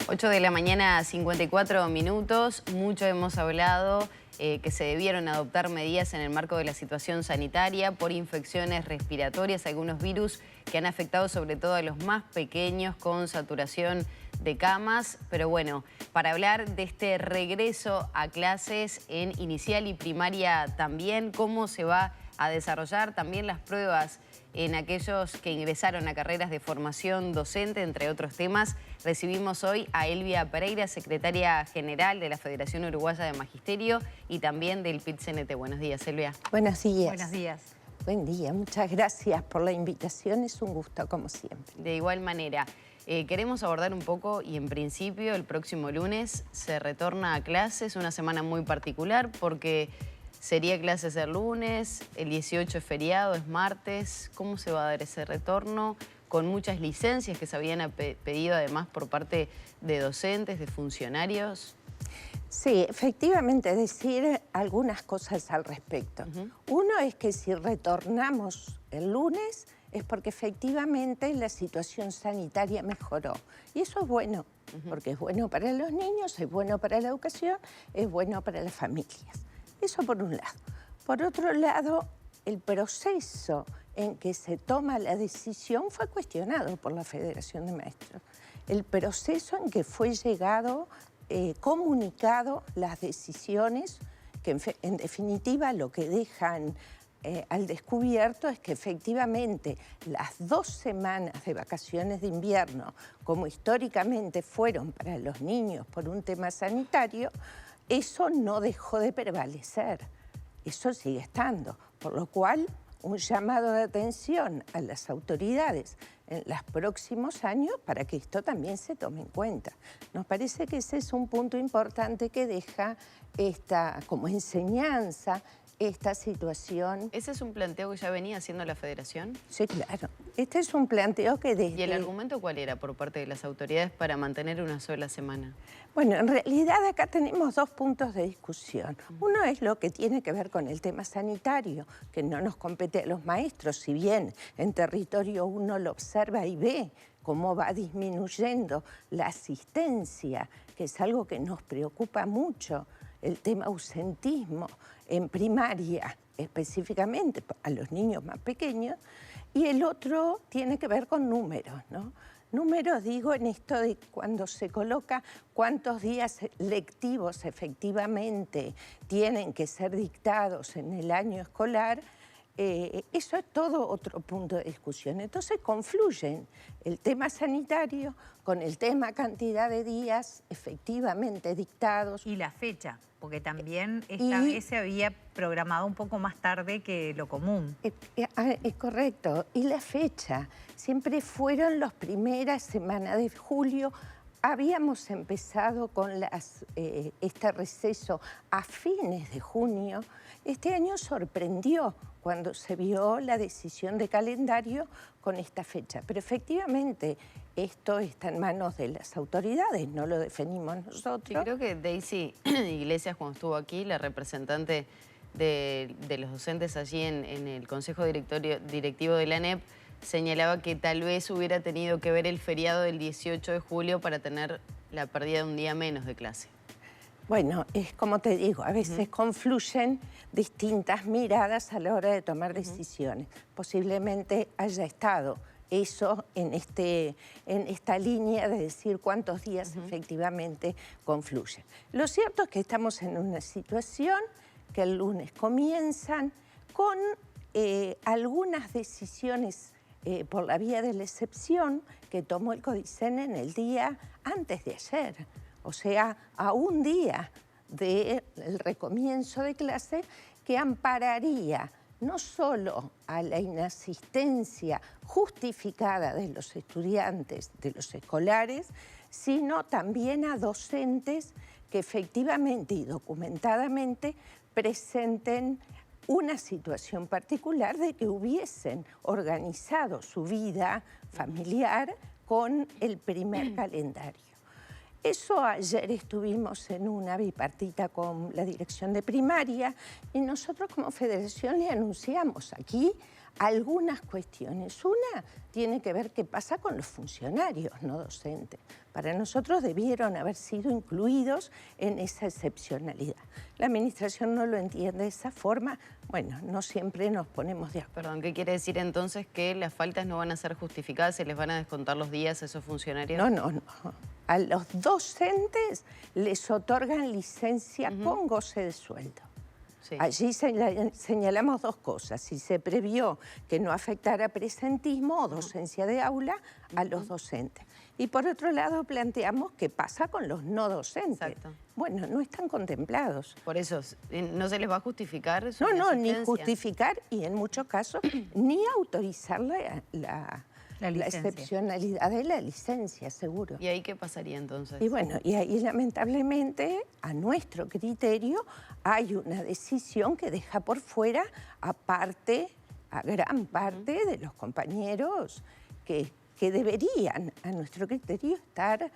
8 de la mañana, 54 minutos. Mucho hemos hablado que se debieron adoptar medidas en el marco de la situación sanitaria por infecciones respiratorias, algunos virus que han afectado sobre todo a los más pequeños con saturación de camas. Pero bueno, para hablar de este regreso a clases en inicial y primaria también, cómo se va a desarrollar también las pruebas en aquellos que ingresaron a carreras de formación docente, entre otros temas, recibimos hoy a Elvia Pereira, secretaria general de la Federación Uruguaya de Magisterio y también del PIT-CNT. Buenos días, Elvia. Buenos días. Buenos días. Buen día, muchas gracias por la invitación, es un gusto como siempre. De igual manera, queremos abordar un poco y en principio el próximo lunes se retorna a clases, una semana muy particular porque sería clases el lunes, el 18 es feriado, es martes. ¿Cómo se va a dar ese retorno? Con muchas licencias que se habían pedido además por parte de docentes, de funcionarios. Sí, efectivamente, decir algunas cosas al respecto. Uno es que si retornamos el lunes es porque efectivamente la situación sanitaria mejoró. Y eso es bueno, porque es bueno para los niños, es bueno para la educación, es bueno para las familias. Eso por un lado. Por otro lado, el proceso en que se toma la decisión fue cuestionado por la Federación de Maestros. El proceso en que fue comunicado las decisiones, que en definitiva lo que dejan al descubierto es que efectivamente las 2 semanas de vacaciones de invierno, como históricamente fueron para los niños por un tema sanitario, eso no dejó de prevalecer, eso sigue estando, por lo cual un llamado de atención a las autoridades en los próximos años para que esto también se tome en cuenta. Nos parece que ese es un punto importante que deja como enseñanza esta situación. ¿Ese es un planteo que ya venía haciendo la Federación? Sí, claro. Este es un planteo que desde... ¿Y el argumento cuál era por parte de las autoridades para mantener una sola semana? Bueno, en realidad acá tenemos 2 puntos de discusión. Uno es lo que tiene que ver con el tema sanitario, que no nos compete a los maestros, si bien en territorio uno lo observa y ve cómo va disminuyendo la asistencia, que es algo que nos preocupa mucho, el tema ausentismo en primaria, específicamente a los niños más pequeños, y el otro tiene que ver con números, ¿no? Números, digo, en esto de cuando se coloca cuántos días lectivos efectivamente tienen que ser dictados en el año escolar. Eso es todo otro punto de discusión. Entonces confluyen el tema sanitario con el tema cantidad de días efectivamente dictados. Y la fecha, porque también esta vez se había programado un poco más tarde que lo común. Es correcto. Y la fecha, siempre fueron las primeras semanas de julio. Habíamos empezado con este receso a fines de junio. Este año sorprendió cuando se vio la decisión de calendario con esta fecha. Pero efectivamente esto está en manos de las autoridades, no lo definimos nosotros. Yo creo que Daisy Iglesias, cuando estuvo aquí, la representante de los docentes allí en el Consejo Directivo de la ANEP, señalaba que tal vez hubiera tenido que ver el feriado del 18 de julio para tener la pérdida de un día menos de clase. Bueno, es como te digo, a veces confluyen distintas miradas a la hora de tomar decisiones. Posiblemente haya estado eso en esta línea de decir cuántos días efectivamente confluyen. Lo cierto es que estamos en una situación que el lunes comienzan con algunas decisiones por la vía de la excepción que tomó el CODICEN en el día antes de ayer. O sea, a un día del recomienzo de clase que ampararía no solo a la inasistencia justificada de los estudiantes, de los escolares, sino también a docentes que efectivamente y documentadamente presenten una situación particular de que hubiesen organizado su vida familiar con el primer calendario. Eso ayer estuvimos en una bipartita con la dirección de primaria y nosotros como federación le anunciamos aquí algunas cuestiones. Una tiene que ver qué pasa con los funcionarios no docentes. Para nosotros debieron haber sido incluidos en esa excepcionalidad. La administración no lo entiende de esa forma. Bueno, no siempre nos ponemos de acuerdo. Perdón, ¿qué quiere decir entonces que las faltas no van a ser justificadas, se les van a descontar los días a esos funcionarios? No. A los docentes les otorgan licencia con goce de sueldo. Sí. Allí señalamos dos cosas. Si se previó que no afectara presentismo o docencia de aula a los docentes. Y por otro lado planteamos qué pasa con los no docentes. Exacto. Bueno, no están contemplados. Por eso, ¿no se les va a justificar su No, ni inasistencia? justificar y en muchos casos ni autorizar la excepcionalidad de la licencia, seguro. ¿Y ahí qué pasaría entonces? Y bueno, y ahí lamentablemente, a nuestro criterio, hay una decisión que deja por fuera a gran parte de los compañeros que deberían, a nuestro criterio, estar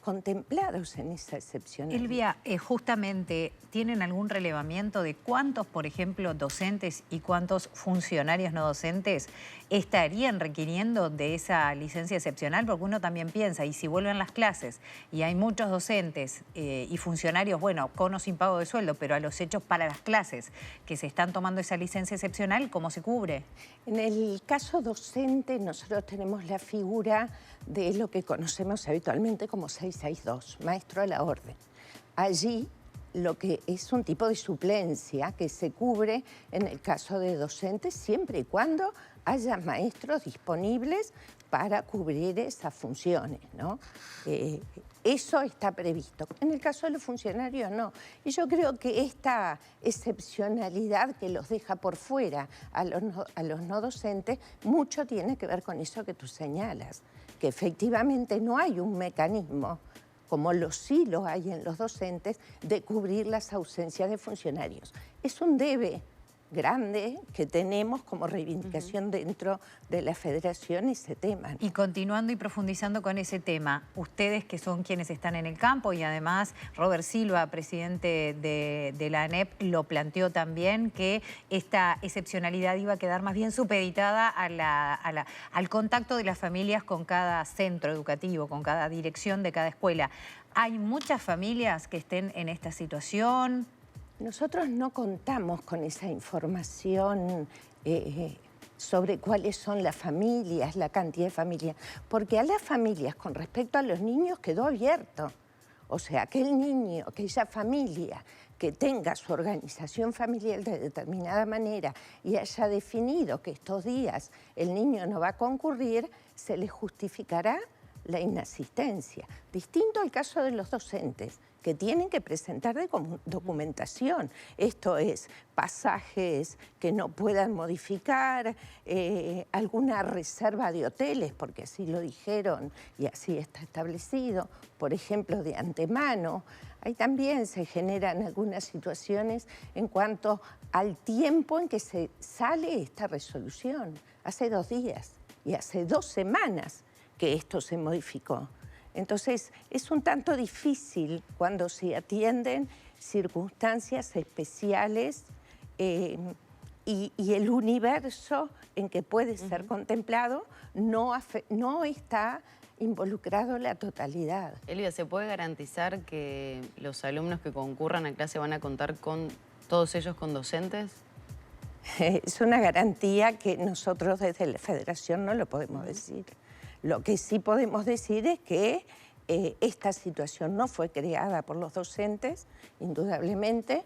contemplados en esa excepcionalidad. Elvia, justamente, ¿tienen algún relevamiento de cuántos, por ejemplo, docentes y cuántos funcionarios no docentes estarían requiriendo de esa licencia excepcional? Porque uno también piensa, y si vuelven las clases y hay muchos docentes y funcionarios, bueno, con o sin pago de sueldo, pero a los hechos para las clases que se están tomando esa licencia excepcional, ¿cómo se cubre? En el caso docente, nosotros tenemos la figura de lo que conocemos habitualmente como 662, maestro a la orden. Allí lo que es un tipo de suplencia que se cubre en el caso de docentes siempre y cuando haya maestros disponibles para cubrir esas funciones, ¿no? Eso está previsto. En el caso de los funcionarios, no. Y yo creo que esta excepcionalidad que los deja por fuera a los no docentes, mucho tiene que ver con eso que tú señalas, que efectivamente no hay un mecanismo, como sí lo hay en los docentes, de cubrir las ausencias de funcionarios. Es un debe grande que tenemos como reivindicación dentro de la federación ese tema, ¿no? Y continuando y profundizando con ese tema, ustedes que son quienes están en el campo y además Robert Silva, presidente de la ANEP, lo planteó también, que esta excepcionalidad iba a quedar más bien supeditada al contacto de las familias con cada centro educativo, con cada dirección de cada escuela. ¿Hay muchas familias que estén en esta situación? Nosotros no contamos con esa información sobre cuáles son las familias, la cantidad de familias, porque a las familias con respecto a los niños quedó abierto. O sea, aquel niño, aquella familia que tenga su organización familiar de determinada manera y haya definido que estos días el niño no va a concurrir, se le justificará la inasistencia. Distinto al caso de los docentes, que tienen que presentar documentación. Esto es, pasajes que no puedan modificar, alguna reserva de hoteles, porque así lo dijeron y así está establecido, por ejemplo, de antemano. Ahí también se generan algunas situaciones en cuanto al tiempo en que se sale esta resolución. Hace 2 días y hace 2 semanas que esto se modificó. Entonces, es un tanto difícil cuando se atienden circunstancias especiales y el universo en que puede ser contemplado no está involucrado la totalidad. Elvia, ¿se puede garantizar que los alumnos que concurran a clase van a contar con todos ellos con docentes? Es una garantía que nosotros desde la Federación no lo podemos decir. Lo que sí podemos decir es que esta situación no fue creada por los docentes, indudablemente.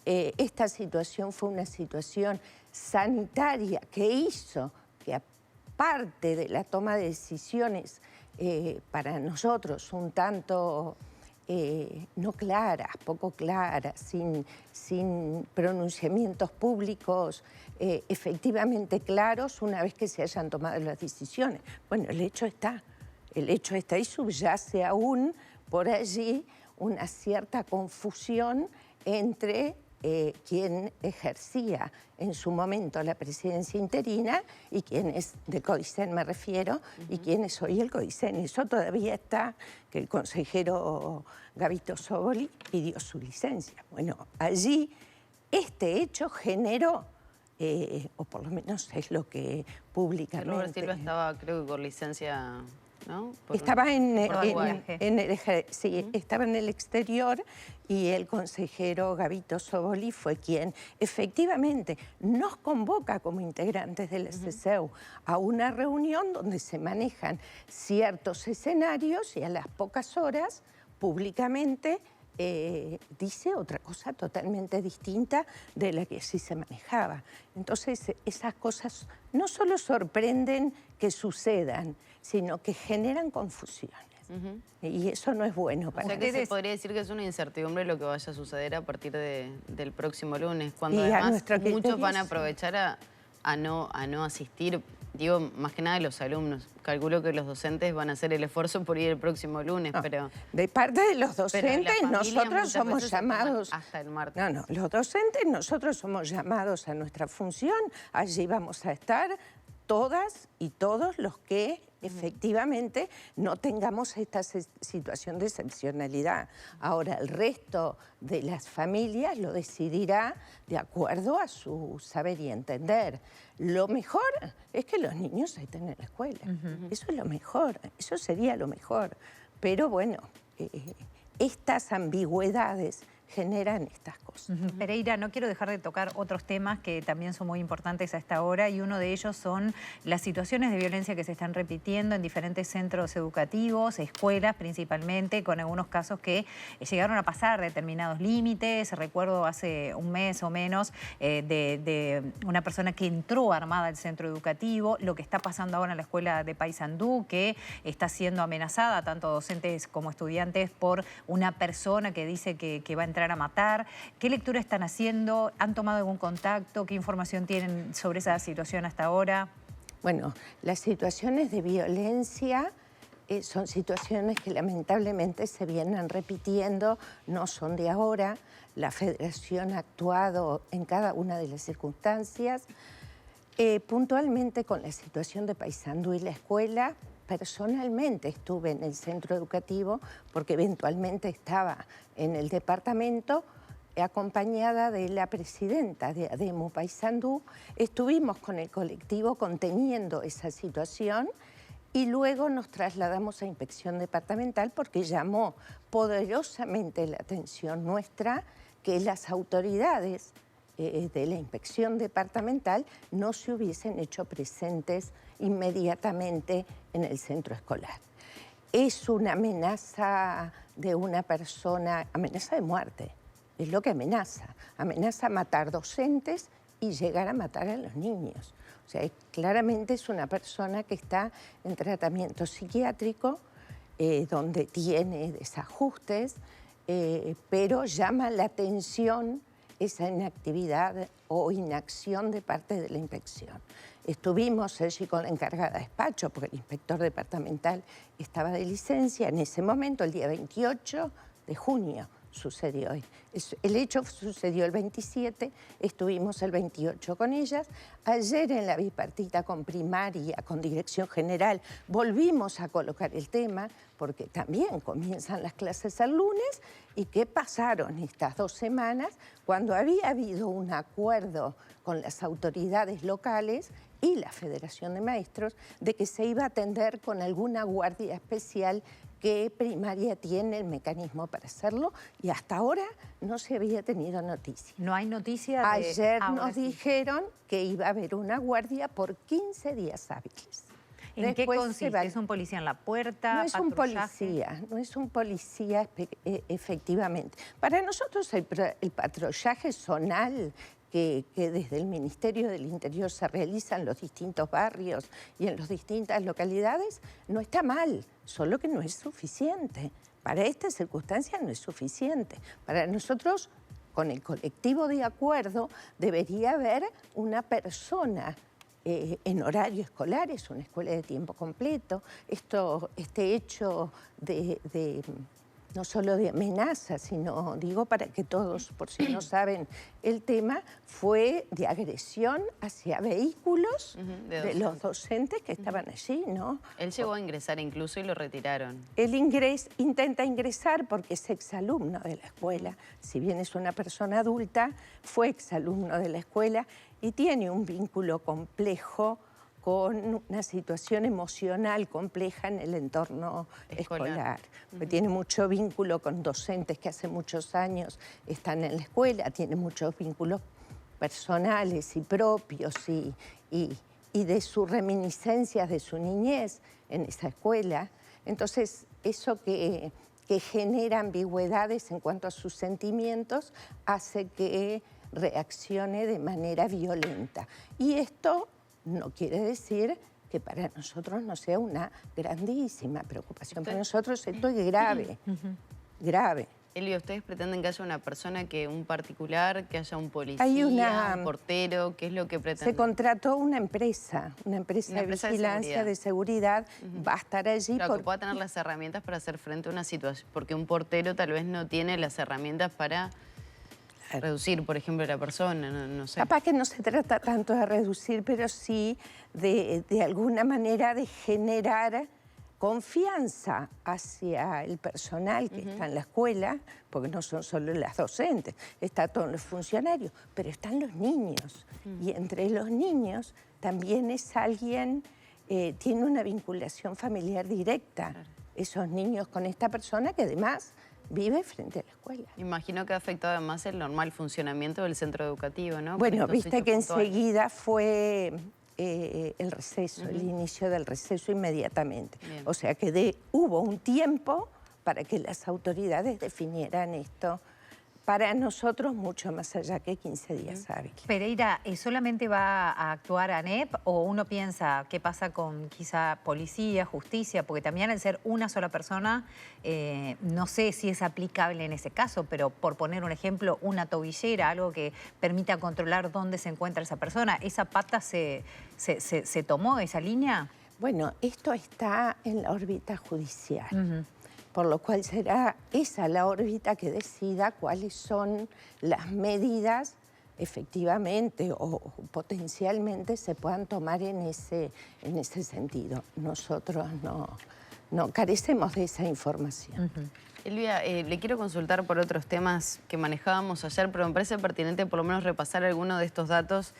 Esta situación fue una situación sanitaria que hizo que, aparte de la toma de decisiones para nosotros un tanto no claras, poco claras, sin pronunciamientos públicos efectivamente claros una vez que se hayan tomado las decisiones. Bueno, el hecho está y subyace aún por allí una cierta confusión entre quien ejercía en su momento la presidencia interina y quien es de Codicen, me refiero, y quien es hoy el Codicen. Eso todavía está, que el consejero Gabito Sogoli pidió su licencia. Bueno, allí este hecho generó o por lo menos es lo que públicamente... Robert Silva estaba, creo que con licencia, ¿no? Estaba Sí. estaba en el exterior y el consejero Gabito Soboli fue quien efectivamente nos convoca como integrantes del SCCEU a una reunión donde se manejan ciertos escenarios y a las pocas horas públicamente dice otra cosa totalmente distinta de la que sí se manejaba. Entonces, esas cosas no solo sorprenden que sucedan, sino que generan confusiones. Y eso no es bueno para ustedes. O sea que se podría decir que es una incertidumbre lo que vaya a suceder a partir del próximo lunes, cuando y además muchos van a aprovechar a no asistir. Digo, más que nada los alumnos. Calculo que los docentes van a hacer el esfuerzo por ir el próximo lunes, no, pero... De parte de los docentes, nosotros somos llamados... Hasta el martes. No, los docentes, nosotros somos llamados a nuestra función. Allí vamos a estar todas y todos los que efectivamente no tengamos esta situación de excepcionalidad. Ahora, el resto de las familias lo decidirá de acuerdo a su saber y entender. Lo mejor es que los niños estén en la escuela. Eso es lo mejor, eso sería lo mejor. Pero bueno, estas ambigüedades generan estas cosas. Pereira, no quiero dejar de tocar otros temas que también son muy importantes a esta hora y uno de ellos son las situaciones de violencia que se están repitiendo en diferentes centros educativos, escuelas principalmente, con algunos casos que llegaron a pasar determinados límites. Recuerdo hace un mes o menos de una persona que entró armada al centro educativo, lo que está pasando ahora en la escuela de Paysandú, que está siendo amenazada, tanto docentes como estudiantes, por una persona que dice que va a entrar a matar. ¿Qué lectura están haciendo? ¿Han tomado algún contacto? ¿Qué información tienen sobre esa situación hasta ahora? Bueno, las situaciones de violencia son situaciones que lamentablemente se vienen repitiendo, no son de ahora. La Federación ha actuado en cada una de las circunstancias. Puntualmente con la situación de Paysandú y la escuela, personalmente estuve en el centro educativo porque eventualmente estaba en el departamento acompañada de la presidenta de ADEMU Paysandú. Estuvimos con el colectivo conteniendo esa situación y luego nos trasladamos a inspección departamental porque llamó poderosamente la atención nuestra que las autoridades de la inspección departamental no se hubiesen hecho presentes inmediatamente en el centro escolar. Es una amenaza de una persona, amenaza de muerte, es lo que amenaza a matar docentes y llegar a matar a los niños. O sea, claramente es una persona que está en tratamiento psiquiátrico, donde tiene desajustes, pero llama la atención esa inactividad o inacción de parte de la inspección. Estuvimos allí con la encargada de despacho, porque el inspector departamental estaba de licencia. En ese momento, el día 28 de junio, sucedió. El hecho sucedió el 27, estuvimos el 28 con ellas. Ayer en la bipartita con primaria, con dirección general, volvimos a colocar el tema, porque también comienzan las clases el lunes. ¿Y qué pasaron estas 2 semanas cuando había habido un acuerdo con las autoridades locales y la Federación de Maestros de que se iba a atender con alguna guardia especial que primaria tiene el mecanismo para hacerlo y hasta ahora no se había tenido noticia? ¿No hay noticia de...? Ayer nos dijeron que iba a haber una guardia por 15 días hábiles. ¿En qué consiste? ¿Es un policía en la puerta? No es un policía, no es un policía efectivamente. Para nosotros el patrullaje zonal que desde el Ministerio del Interior se realiza en los distintos barrios y en las distintas localidades no está mal, solo que no es suficiente. Para esta circunstancia no es suficiente. Para nosotros, con el colectivo de acuerdo, debería haber una persona en horario escolar, es una escuela de tiempo completo. Este hecho de no solo de amenaza, sino, digo para que todos, por si no saben el tema, fue de agresión hacia vehículos de los docentes que estaban allí, ¿no? Él llegó a ingresar incluso y lo retiraron. Él intenta ingresar porque es exalumno de la escuela. Si bien es una persona adulta, fue exalumno de la escuela y tiene un vínculo complejo con una situación emocional compleja en el entorno escolar. Tiene mucho vínculo con docentes que hace muchos años están en la escuela, tiene muchos vínculos personales y propios y de sus reminiscencias de su niñez en esa escuela. Entonces, eso que genera ambigüedades en cuanto a sus sentimientos hace que reaccione de manera violenta. Y esto no quiere decir que para nosotros no sea una grandísima preocupación. Para nosotros esto es grave, grave. Elvia, ¿ustedes pretenden que haya una persona, un particular, que haya un policía, un portero? ¿Qué es lo que pretenden? Se contrató una empresa de vigilancia, de seguridad, va a estar allí. Claro, que pueda tener las herramientas para hacer frente a una situación, porque un portero tal vez no tiene las herramientas para reducir, por ejemplo, a la persona, no sé. Capaz que no se trata tanto de reducir, pero sí de alguna manera de generar confianza hacia el personal que está en la escuela, porque no son solo las docentes, están todos los funcionarios, pero están los niños. Y entre los niños también es alguien, tiene una vinculación familiar directa. Claro. Esos niños con esta persona que además vive frente a la escuela. Imagino que ha afectado además el normal funcionamiento del centro educativo, ¿no? Bueno, viste que enseguida fue el receso, el inicio del receso inmediatamente. Bien. O sea que hubo un tiempo para que las autoridades definieran esto. Para nosotros mucho más allá que 15 días hábiles. Pereira, ¿solamente va a actuar ANEP o uno piensa qué pasa con quizá policía, justicia? Porque también al ser una sola persona, no sé si es aplicable en ese caso, pero por poner un ejemplo, una tobillera, algo que permita controlar dónde se encuentra esa persona. ¿Esa pata se tomó, esa línea? Bueno, esto está en la órbita judicial. Por lo cual será esa la órbita que decida cuáles son las medidas efectivamente o potencialmente se puedan tomar en ese sentido. Nosotros no carecemos de esa información. Elvia, le quiero consultar por otros temas que manejábamos ayer, pero me parece pertinente por lo menos repasar algunos de estos datos.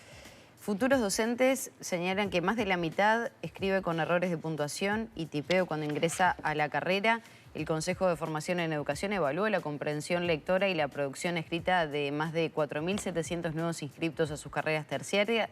Futuros docentes señalan que más de la mitad escribe con errores de puntuación y tipeo cuando ingresa a la carrera. El Consejo de Formación en Educación evaluó la comprensión lectora y la producción escrita de más de 4.700 nuevos inscriptos a sus carreras terciarias.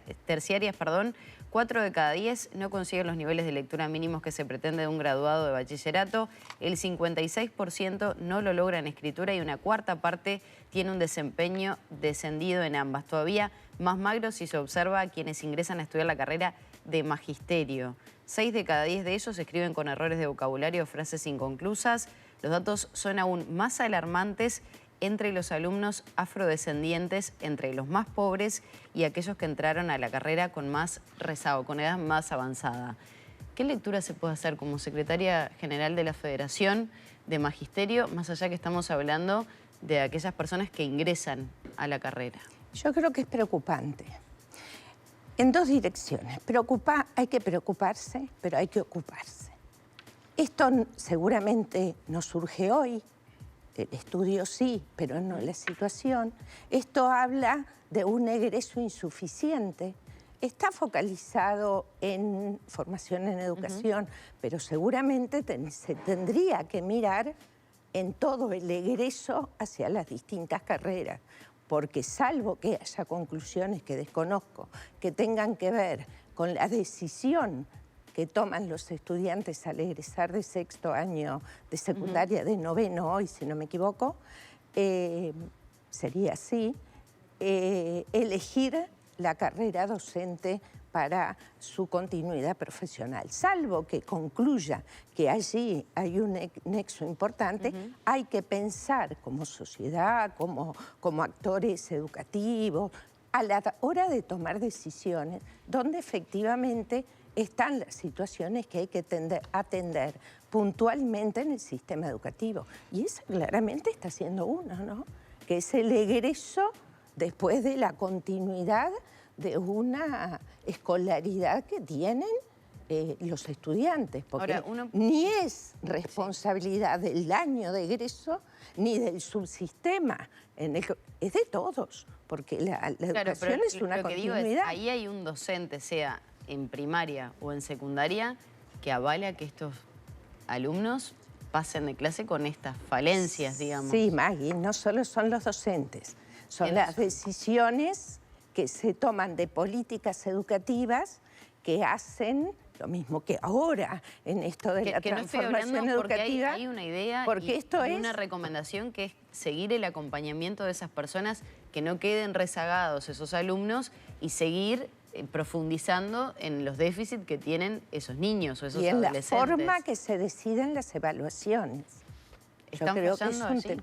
4 de cada 10 no consiguen los niveles de lectura mínimos que se pretende de un graduado de bachillerato. El 56% no lo logra en escritura y una cuarta parte tiene un desempeño descendido en ambas. Todavía más magro si se observa a quienes ingresan a estudiar la carrera de magisterio. 6 de cada 10 de ellos escriben con errores de vocabulario o frases inconclusas. Los datos son aún más alarmantes entre los alumnos afrodescendientes, entre los más pobres y aquellos que entraron a la carrera con más rezago, con edad más avanzada. ¿Qué lectura se puede hacer como secretaria general de la Federación de Magisterio, más allá que estamos hablando de aquellas personas que ingresan a la carrera? Yo creo que es preocupante. En dos direcciones. Hay que preocuparse, pero hay que ocuparse. Esto seguramente no surge hoy, el estudio sí, pero no la situación. Esto habla de un egreso insuficiente. Está focalizado en formación en educación, pero seguramente se tendría que mirar en todo el egreso hacia las distintas carreras. Porque salvo que haya conclusiones que desconozco, que tengan que ver con la decisión que toman los estudiantes al egresar de 6º año de secundaria, de 9º hoy, si no me equivoco, sería así, elegir la carrera docente para su continuidad profesional. Salvo que concluya que allí hay un nexo importante, hay que pensar como sociedad, como actores educativos, a la hora de tomar decisiones, donde efectivamente están las situaciones que hay que atender puntualmente en el sistema educativo. Y esa claramente está siendo uno, ¿no? Que es el egreso después de la continuidad de una escolaridad que tienen los estudiantes, porque Ahora, ni es responsabilidad del año de egreso ni del subsistema, es de todos, porque la educación es una lo que digo continuidad. es, ahí hay un docente, sea en primaria o en secundaria, que avala que estos alumnos pasen de clase con estas falencias, digamos. Sí, Maggie, no solo son los docentes, son las decisiones que se toman de políticas educativas que hacen lo mismo que ahora en esto de la transformación educativa. Hay una idea y una recomendación que es seguir el acompañamiento de esas personas, que no queden rezagados esos alumnos y seguir profundizando en los déficits que tienen esos niños o esos adolescentes. Y en la forma que se deciden las evaluaciones. ¿Están fallando allí?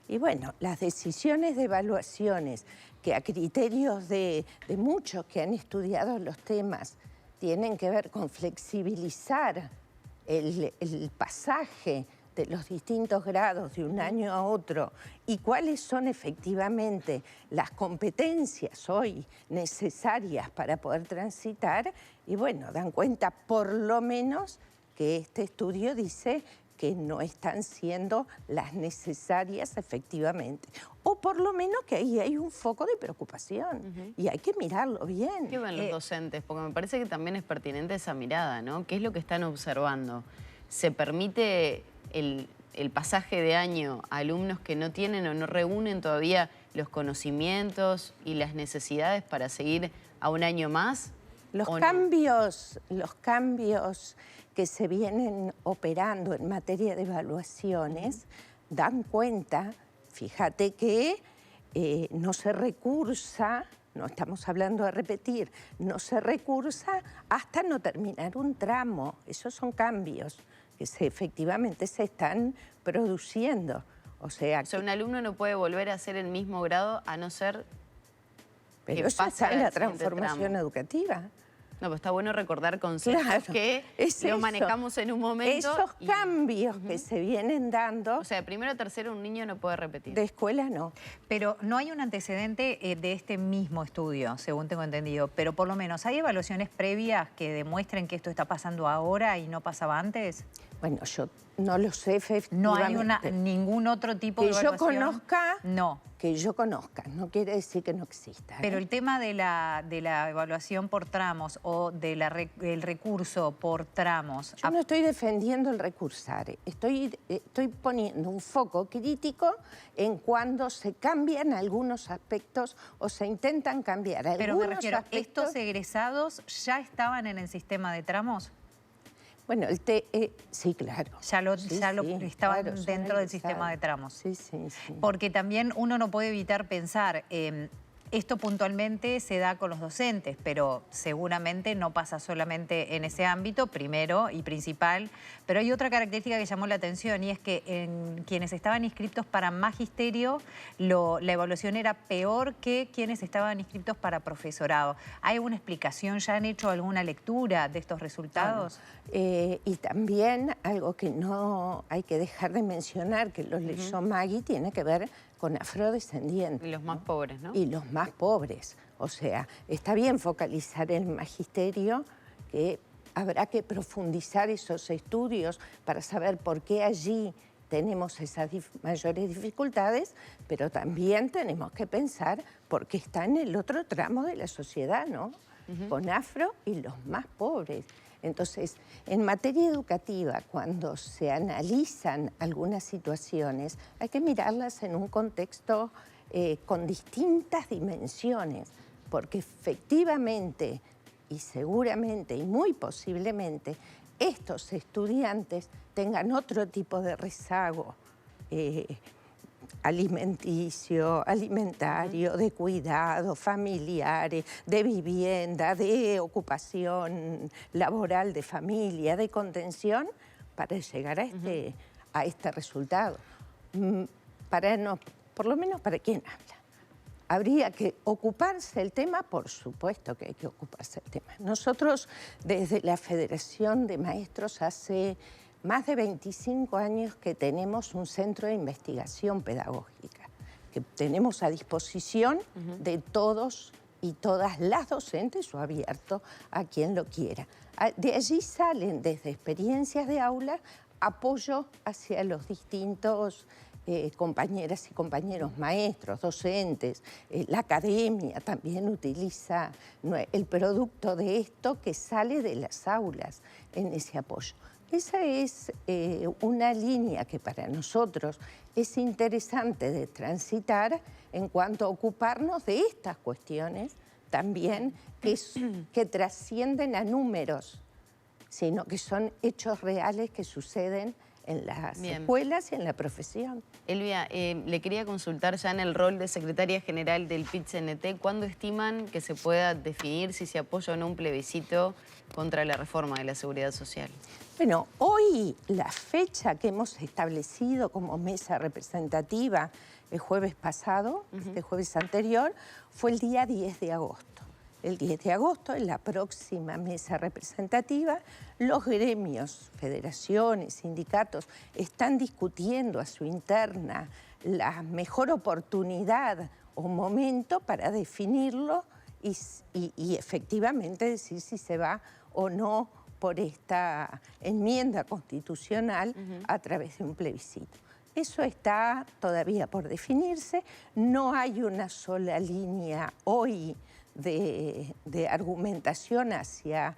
Y bueno, las decisiones de evaluaciones que a criterios de muchos que han estudiado los temas tienen que ver con flexibilizar el pasaje de los distintos grados de un año a otro y cuáles son efectivamente las competencias hoy necesarias para poder transitar. Y bueno, dan cuenta por lo menos que este estudio dice que no están siendo las necesarias efectivamente. O por lo menos que ahí hay un foco de preocupación y hay que mirarlo bien. ¿Qué ven los docentes? Porque me parece que también es pertinente esa mirada, ¿no? ¿Qué es lo que están observando? ¿Se permite el pasaje de año a alumnos que no tienen o no reúnen todavía los conocimientos y las necesidades para seguir a un año más? Los cambios que se vienen operando en materia de evaluaciones dan cuenta, fíjate que no se recursa, no estamos hablando de repetir, no se recursa hasta no terminar un tramo. Esos son cambios que efectivamente se están produciendo. O sea, un alumno no puede volver a hacer el mismo grado a no ser pero que eso pase está en la al siguiente transformación tramo. educativa. No, pero está bueno recordar conceptos que lo manejamos en un momento. Esos cambios que se vienen dando... O sea, de primero a tercero un niño no puede repetir. De escuela no. Pero no hay un antecedente de este mismo estudio, según tengo entendido. Pero por lo menos, ¿hay evaluaciones previas que demuestren que esto está pasando ahora y no pasaba antes? Bueno, yo no lo sé efectivamente. No hay ningún otro tipo de evaluación. Que yo conozca, no. Que yo conozca, no quiere decir que no exista. Pero el tema de la evaluación por tramos o del recurso por tramos... Yo no estoy defendiendo el recursar, estoy poniendo un foco crítico en cuando se cambian algunos aspectos o se intentan cambiar algunos aspectos. Pero me refiero, ¿estos egresados ya estaban en el sistema de tramos? Bueno, sí, claro. Ya estaban claro, dentro del sistema de tramos. Sí, sí, sí. Porque también uno no puede evitar pensar, esto puntualmente se da con los docentes, pero seguramente no pasa solamente en ese ámbito, primero y principal. Pero hay otra característica que llamó la atención y es que en quienes estaban inscriptos para magisterio, la evaluación era peor que quienes estaban inscriptos para profesorado. ¿Hay alguna explicación? ¿Ya han hecho alguna lectura de estos resultados? Y también algo que no hay que dejar de mencionar, que lo leyó Maggie, tiene que ver con afrodescendientes. Y los más pobres, ¿no? Y los más pobres. O sea, está bien focalizar el magisterio, que habrá que profundizar esos estudios para saber por qué allí tenemos esas mayores dificultades, pero también tenemos que pensar por qué está en el otro tramo de la sociedad, ¿no? Con afro y los más pobres. Entonces, en materia educativa, cuando se analizan algunas situaciones, hay que mirarlas en un contexto con distintas dimensiones, porque efectivamente y seguramente y muy posiblemente estos estudiantes tengan otro tipo de rezago alimentario, de cuidado, familiares, de vivienda, de ocupación laboral, de familia, de contención, para llegar a este resultado. Por lo menos para quien habla. habría que ocuparse el tema, por supuesto que hay que ocuparse el tema. Nosotros desde la Federación de Maestros hace más de 25 años que tenemos un centro de investigación pedagógica, que tenemos a disposición de todos y todas las docentes o abierto a quien lo quiera. De allí salen desde experiencias de aula apoyo hacia los distintos compañeras y compañeros maestros, docentes. La academia también utiliza el producto de esto que sale de las aulas en ese apoyo. Esa es una línea que para nosotros es interesante de transitar en cuanto a ocuparnos de estas cuestiones también que trascienden a números, sino que son hechos reales que suceden en las escuelas y en la profesión. Elvia, le quería consultar ya en el rol de secretaria general del PIT-CNT, ¿cuándo estiman que se pueda definir si se apoya o no un plebiscito contra la reforma de la Seguridad Social? Bueno, hoy la fecha que hemos establecido como mesa representativa el jueves pasado, este jueves anterior, fue el día 10 de agosto. El 10 de agosto, en la próxima mesa representativa, los gremios, federaciones, sindicatos, están discutiendo a su interna la mejor oportunidad o momento para definirlo y efectivamente decir si se va o no por esta enmienda constitucional a través de un plebiscito. Eso está todavía por definirse, no hay una sola línea hoy de argumentación hacia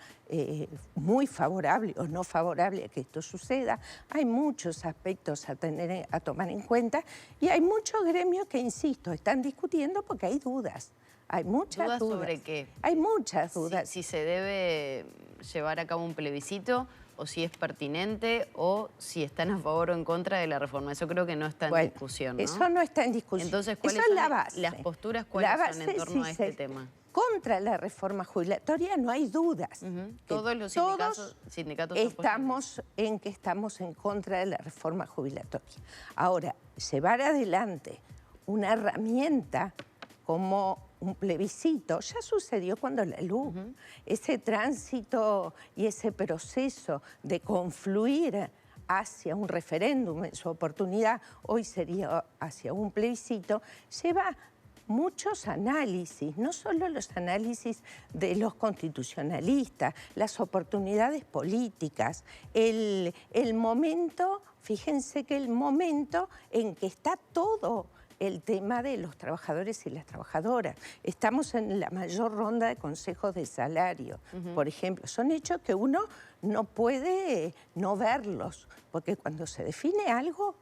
muy favorable o no favorable a que esto suceda. Hay muchos aspectos a tomar en cuenta y hay muchos gremios que, insisto, están discutiendo porque hay dudas. Hay muchas dudas. ¿Sobre qué? Hay muchas dudas. Si se debe llevar a cabo un plebiscito o si es pertinente o si están a favor o en contra de la reforma. Eso creo que no está en discusión, ¿no? Eso no está en discusión. Entonces, ¿cuáles son las posturas cuáles son en torno a este tema? Contra la reforma jubilatoria no hay dudas. Todos los sindicatos estamos en contra de la reforma jubilatoria. Ahora, llevar adelante una herramienta como un plebiscito, ya sucedió cuando la LUC, ese tránsito y ese proceso de confluir hacia un referéndum en su oportunidad, hoy sería hacia un plebiscito, lleva muchos análisis, no solo los análisis de los constitucionalistas, las oportunidades políticas, el momento, fíjense que el momento en que está todo el tema de los trabajadores y las trabajadoras. Estamos en la mayor ronda de consejos de salario, por ejemplo. Son hechos que uno no puede no verlos, porque cuando se define algo,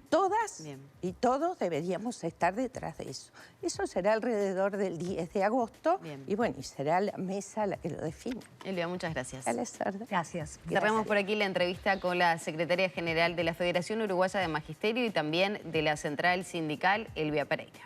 todas y todos deberíamos estar detrás de eso. Eso será alrededor del 10 de agosto y bueno, y será la mesa la que lo define. Elvia, muchas gracias. A las órdenes. Gracias. Cerramos por aquí la entrevista con la secretaria general de la Federación Uruguaya de Magisterio y también de la Central Sindical, Elvia Pereira.